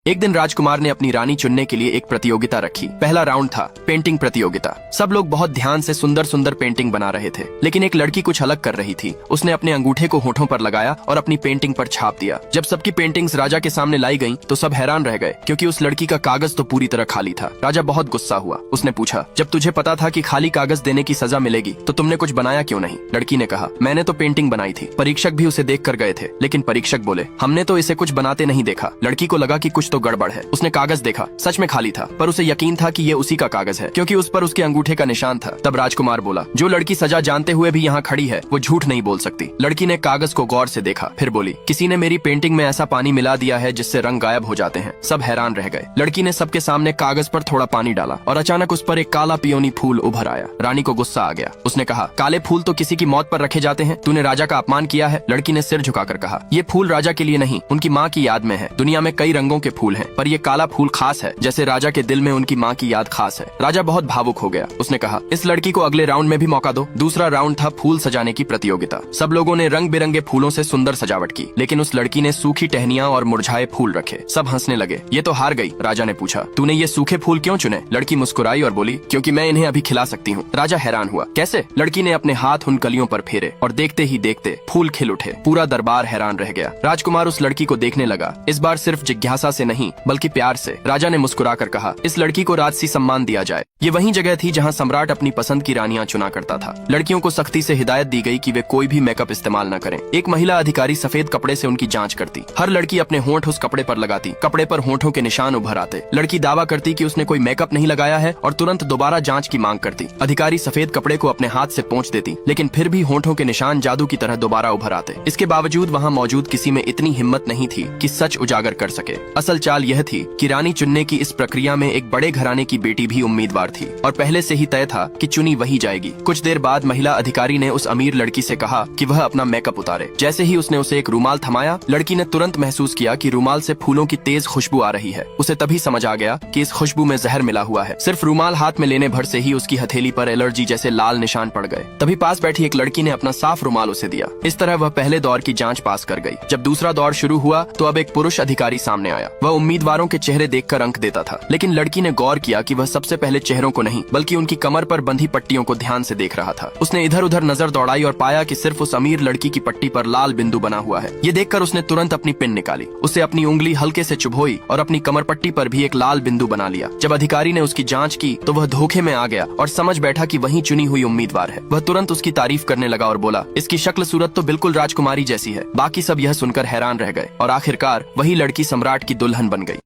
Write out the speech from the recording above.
एक दिन राजकुमार ने अपनी रानी चुनने के लिए एक प्रतियोगिता रखी। पहला राउंड था पेंटिंग प्रतियोगिता। सब लोग बहुत ध्यान से सुंदर सुंदर पेंटिंग बना रहे थे, लेकिन एक लड़की कुछ अलग कर रही थी। उसने अपने अंगूठे को होठों पर लगाया और अपनी पेंटिंग पर छाप दिया। जब सबकी पेंटिंग्स राजा के सामने लाई गईं, तो सब हैरान रह गए, क्योंकि उस लड़की का कागज तो पूरी तरह खाली था। राजा बहुत गुस्सा हुआ। उसने पूछा, जब तुझे पता था कि खाली कागज देने की सजा मिलेगी, तो तुमने कुछ बनाया क्यों नहीं? लड़की ने कहा, मैंने तो पेंटिंग बनाई थी। परीक्षक भी उसे देख कर गए थे, लेकिन परीक्षक बोले, हमने तो इसे कुछ बनाते नहीं देखा। लड़की को लगा कि कुछ तो गड़बड़ है। उसने कागज देखा, सच में खाली था, पर उसे यकीन था कि ये उसी का कागज है, क्योंकि उस पर उसके अंगूठे का निशान था। तब राजकुमार बोला, जो लड़की सजा जानते हुए भी यहाँ खड़ी है, वो झूठ नहीं बोल सकती। लड़की ने कागज को गौर से देखा, फिर बोली, किसी ने मेरी पेंटिंग में ऐसा पानी मिला दिया है जिससे रंग गायब हो जाते हैं। सब हैरान रह गए। लड़की ने सबके सामने कागज पर थोड़ा पानी डाला और अचानक उस पर एक काला पियोनी फूल उभर आया। रानी को गुस्सा आ गया। उसने कहा, काले फूल तो किसी की मौत पर रखे जाते हैं, तूने राजा का अपमान किया है। लड़की ने सिर झुकाकर कहा, ये फूल राजा के लिए नहीं, उनकी माँ की याद में है। दुनिया में कई रंगों के फूल हैं, पर ये काला फूल खास है, जैसे राजा के दिल में उनकी माँ की याद खास है। राजा बहुत भावुक हो गया। उसने कहा, इस लड़की को अगले राउंड में भी मौका दो। दूसरा राउंड था फूल सजाने की प्रतियोगिता। सब लोगों ने रंग बिरंगे फूलों से सुंदर सजावट की, लेकिन उस लड़की ने सूखी टहनियां और मुरझाए फूल रखे। सब हंसने लगे। ये तो हार गई। राजा ने पूछा, तूने ये सूखे फूल क्यों चुने? लड़की मुस्कुराई और बोली, क्योंकि मैं इन्हें अभी खिला सकती हूँ। राजा हैरान हुआ, कैसे? लड़की ने अपने हाथ उन कलियों पर फेरे और देखते ही देखते फूल खिल उठे। पूरा दरबार हैरान रह गया। राजकुमार उस लड़की को देखने लगा, इस बार सिर्फ जिज्ञासा से नहीं, बल्कि प्यार से। राजा ने मुस्कुराकर कहा, इस लड़की को राजसी सम्मान दिया जाए। ये वही जगह थी जहाँ सम्राट अपनी पसंद की रानियां चुना करता था। लड़कियों को सख्ती से हिदायत दी गई कि वे कोई भी मेकअप इस्तेमाल न करें। एक महिला अधिकारी सफेद कपड़े से उनकी जांच करती। हर लड़की अपने होंठ उस कपड़े पर लगाती। कपड़े पर होंठों के निशान उभर आते। लड़की दावा करती कि उसने कोई मेकअप नहीं लगाया है और तुरंत दोबारा जांच की मांग करती। अधिकारी सफेद कपड़े को अपने हाथ से पोंछ देती, लेकिन फिर भी होंठों के निशान जादू की तरह दोबारा उभर आते। इसके बावजूद वहाँ मौजूद किसी में इतनी हिम्मत नहीं थी कि सच उजागर कर सके। असल चाल यह थी कि रानी चुनने की इस प्रक्रिया में एक बड़े घराने की बेटी भी उम्मीदवार थी और पहले से ही तय था कि चुनी वही जाएगी। कुछ देर बाद महिला अधिकारी ने उस अमीर लड़की से कहा कि वह अपना मेकअप उतारे। जैसे ही उसने उसे एक रुमाल थमाया, लड़की ने तुरंत महसूस किया कि रुमाल से फूलों की तेज खुशबू आ रही है। उसे तभी समझ आ गया कि इस खुशबू में जहर मिला हुआ है। सिर्फ रुमाल हाथ में लेने भर से ही उसकी हथेली पर एलर्जी जैसे लाल निशान पड़ गए। तभी पास बैठी एक लड़की ने अपना साफ रुमाल उसे दिया। इस तरह वह पहले दौर की जांच पास कर गई। जब दूसरा दौर शुरू हुआ, तो अब एक पुरुष अधिकारी सामने आया। वह उम्मीदवारों के चेहरे देखकर अंक देता था, लेकिन लड़की ने गौर किया कि वह सबसे पहले चेहरों को नहीं, बल्कि उनकी कमर पर बंधी पट्टियों को ध्यान से देख रहा था। उसने इधर उधर नजर दौड़ाई और पाया कि सिर्फ उस अमीर लड़की की पट्टी पर लाल बिंदु बना हुआ है। ये देखकर उसने तुरंत अपनी पिन निकाली। उसे अपनी उंगली हल्के से चुभोई और अपनी कमर पट्टी पर भी एक लाल बिंदु बना लिया। जब अधिकारी ने उसकी जांच की, तो वह धोखे में आ गया और समझ बैठा कि वही चुनी हुई उम्मीदवार है। वह तुरंत उसकी तारीफ करने लगा और बोला, इसकी शक्ल सूरत तो बिल्कुल राजकुमारी जैसी है। बाकी सब यह सुनकर हैरान रह गए और आखिरकार वही लड़की सम्राट की दुल्हन बन गई।